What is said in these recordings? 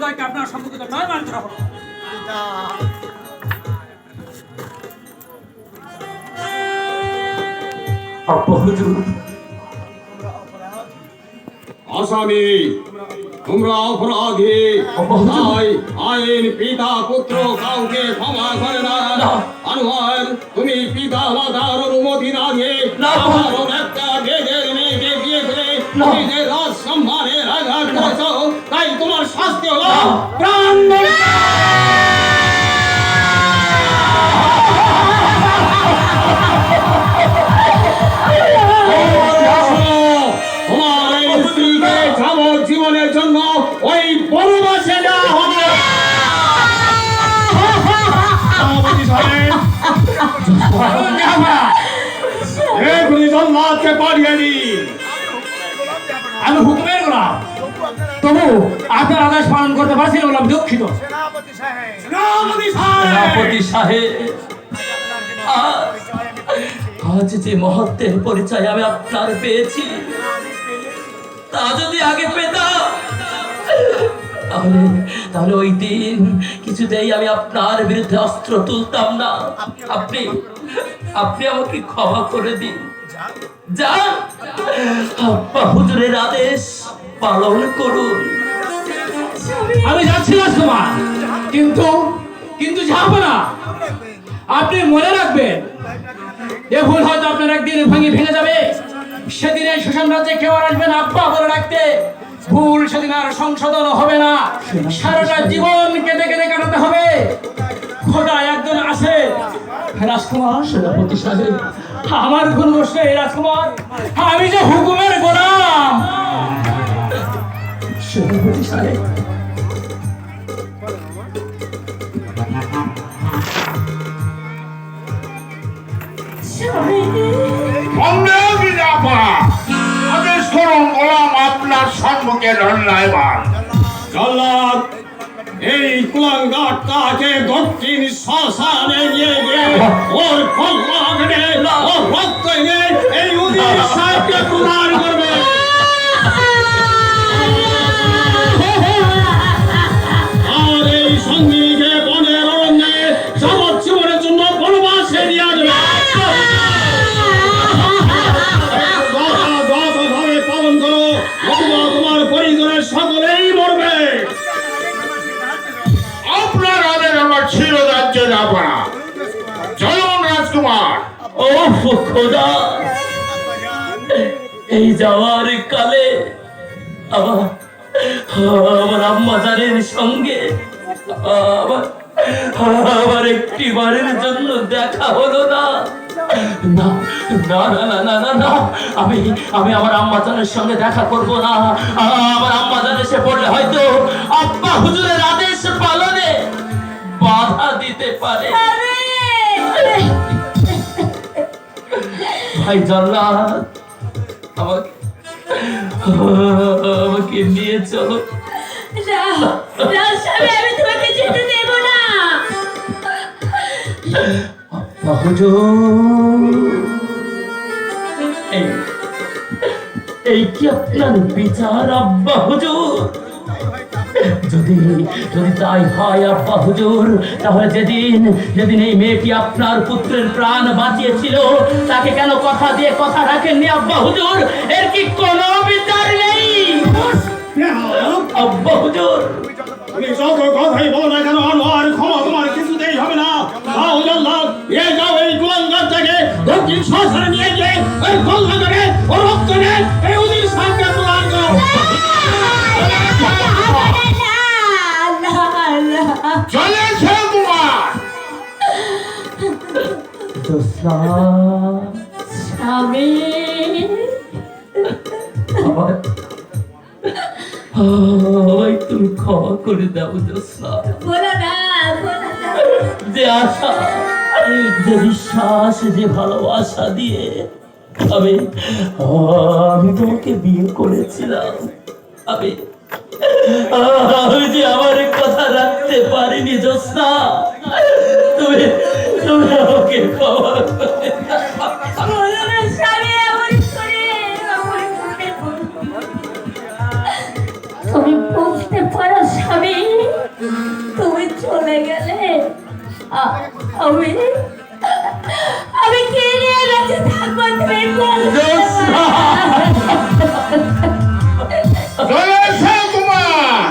মহোদয়কে আপনার সম্মুখে নয় মানতে হবে। আসামি তোমরা অপরাধী, আইন পিতা পুত্র কাউকে ক্ষমা করে না। আনোয়ার, তুমি পিতা মাতার অনুমতি না দিয়ে সাধারণ একটা বেদের মেয়েকে বিয়ে করে নিজের রাজ সম্মানের আঘাত করেছ, তাই তোমার শাস্তি হলো প্রাণ। জীবনের জন্য ওই বনবাসে যাওয়া হবে। পাঠিয়ে দিন। আমি হুকুমের গোলাম, তবু আপনার আদেশ পালন করতে পারছি না, বললাম দুঃখিত। সেনাপতি সাহেব, আজ যে মহত্বের পরিচয় আমি আপনার পেয়েছি, তা যদি আগে পেতাম তাহলে তাহলে ওই দিন কিছুতেই আমি আপনার বিরুদ্ধে অস্ত্র তুলতাম না। আপনি আপনি আমাকে ক্ষমা করে দিন। যান, আব্বা হুজুরের আদেশ পালন করুন। আমি যাচ্ছি রাজকুমার, কিন্তু কিন্তু যাবো না। আপনি মনে রাখবেন, এ ভুল হয়তো আপনার একদিন ভেঙে যাবে। সেদিনে সুশান রাজ্যে কেউ আর আসবে না আব্বা বলে রাখতে। ভুল সেদিন আর সংশোধন হবে না। সারাটা জীবন কেঁদে কেঁদে কাটাতে হবে। খোদা একজন আছে। রাজকুমার, সেনাপতি সাহেব, আমার কোন দোষ নেই রাজকুমার, আমি যে হুকুমের গোলাম। সেনাপতি সাহেব, আদেশ করুন, গোলাম আপনার সম্মুখে ধন্যবাদ। জল্লাদ, এই কুলাঙ্গারটাকে দক্ষিণ শ্মশানে নিয়ে গিয়ে ওর কল্লা কেটে ওর রক্ত এনে এই উজির সাহেবকে প্রদান করবে। আর এই সঙ্গীকে বনের অরণ্যে যাবজ্জীবনের জন্য বনবাসে নিয়ে আসবে। যথাযথভাবে পালন করো, অথবা তোমার পরিজনের সকলেই মরবে। আপনার আদেশ আমার ছিল রাজ্যে যাব না। চলুন রাজকুমার। ও খোদা, এই যাওয়ার কালে আমার আমার আম্মাজানের সঙ্গে আমার একটি বারের জন্য দেখা হলো না। না না না না না না, আমি আমি আমার আম্মাজানের সঙ্গে দেখা করব না। আমার আম্মাজান এসে পড়লে হয়তো আব্বা হুজুরের আদেশ পালনে বাধা দিতে পারে। ভাই জল্লাদ, আমাকে নিয়ে চলো। আমি তোমাকে যেতে দেব না। এই কি আপনার বিচার আব্বা হুজুর? যদি যদি তাই হয় আব্বা হুজুর, তাহলে যেদিন যেদিন এই মেয়েটি আপনার পুত্রের প্রাণ বাঁচিয়েছিল, তাকে কেন কথা দিয়ে কথা রাখেননি আব্বা হুজুর? এর কি কোনো বিচার নেই আব্বা হুজুর? তুমি যত কথাই বলো না কেন, আনোয়ার, ক্ষমা তোমার কিছুতেই হবে না। যাও, এই কুলাঙ্গারটাকে দক্ষিণ শ্মশানে নিয়ে গিয়ে ওই কল্লা করে ও রক্ত নিয়ে এই উজির সাহেবকে প্রদান করো। চলেছে তোমার স্বামী। তুমি ক্ষমা করে দাও জোসনা। বলো না, যে আশা, যে বিশ্বাস, যে ভালোবাসা দিয়ে আমি তোমাকে বিয়ে করেছিলাম, আমি যে আমার কথা রাখতে পারিনি জোসনা। তুমি তুমি আমাকে ক্ষমা করে তুমি বুঝতে পারো স্বামী, আমি আমি কে নিয়ে বেঁচে থাকবো তুমি বলো। দয়াশাল কুমার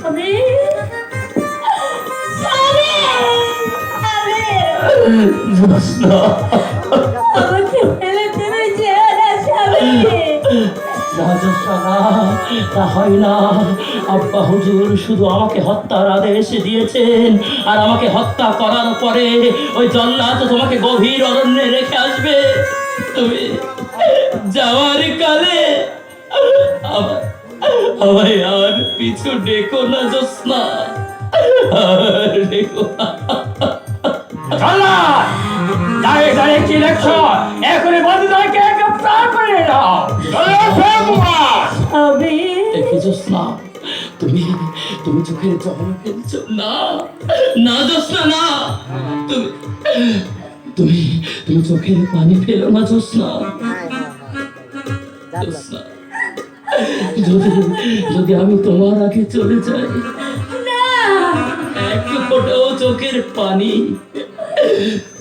আমি জোৎস্না, আমাকে ফেলে তুমি যেও না স্বামী। না জোৎস্না, না, তা হয় না। আব্বা হুজুর শুধু আমাকে হত্যার আদেশ দিয়েছেন, আর আমাকে হত্যা করার পরে ওই জল্লাদ তোমাকে গভীর অরণ্যে রেখে আসবে। তুমি যাওয়ার কালে আমায় আর পিছু ডেকো না জোৎস্না, আর ডেকো না। জল্লাদ, দাঁড়িয়ে দাঁড়িয়ে কি দেখছো? এখনই বন্ধুদেরকে গ্রেফতার করে দাও। দয়াশাল কুমার আমি দেখি জোৎস্না, তুমি তুমি চোখের জল ফেলছো না, না জোৎস্না, না, তুমি তুমি তুমি চোখের পানি ফেলো না জোৎস্না। জোৎস্না, যদি যদি আমি তোমার আগে চলে যাই, না এক ফোঁটাও চোখের পানি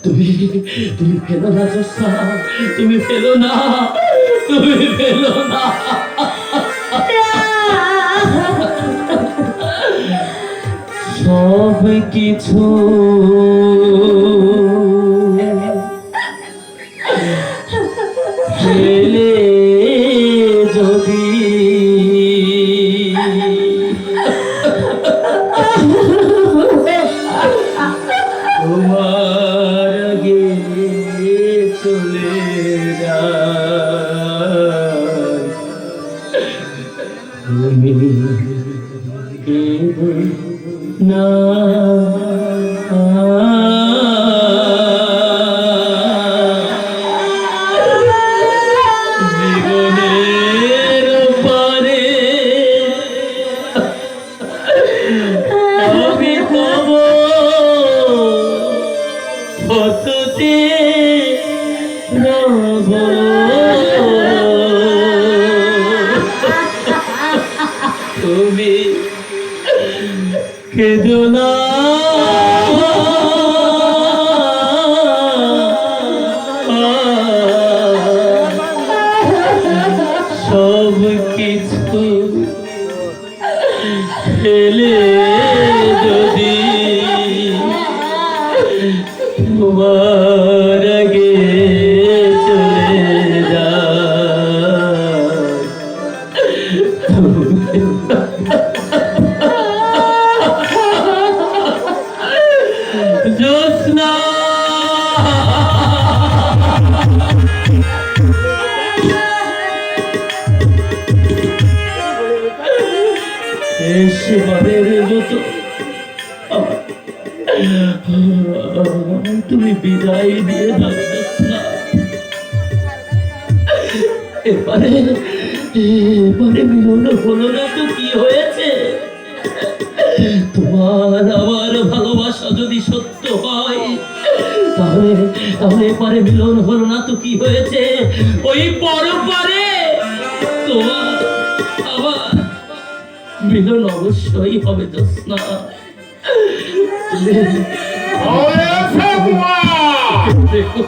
তুমি তুমি ফেলো না জোৎস্না, তুমি ফেলো না, তুমি ফেলো না। সব কিছু ফেলে যদি তোমার আগে চলে যায়, তুমি কেঁদো না। জীবনের পারে আমি তব হতে রব। তুমি কেঁদো না, সব কিছু ফেলে যদি তোমার আগে চলে যায়। জোৎস্না, শেষবারের মতো তুমি বিদায় দিয়ে দাও জোৎস্না। এবারে এবারে মিলন হলো না তো কি হয়েছে? তোমার আমার ভালোবাসা যদি সত্য হয়, তাহলে তাহলে এবারে মিলন হলো না তো কি হয়েছে? ওই পরপারে তোমার আমার মিলন অবশ্যই হবে জোৎস্না। দয়াশাল কুমার দেখো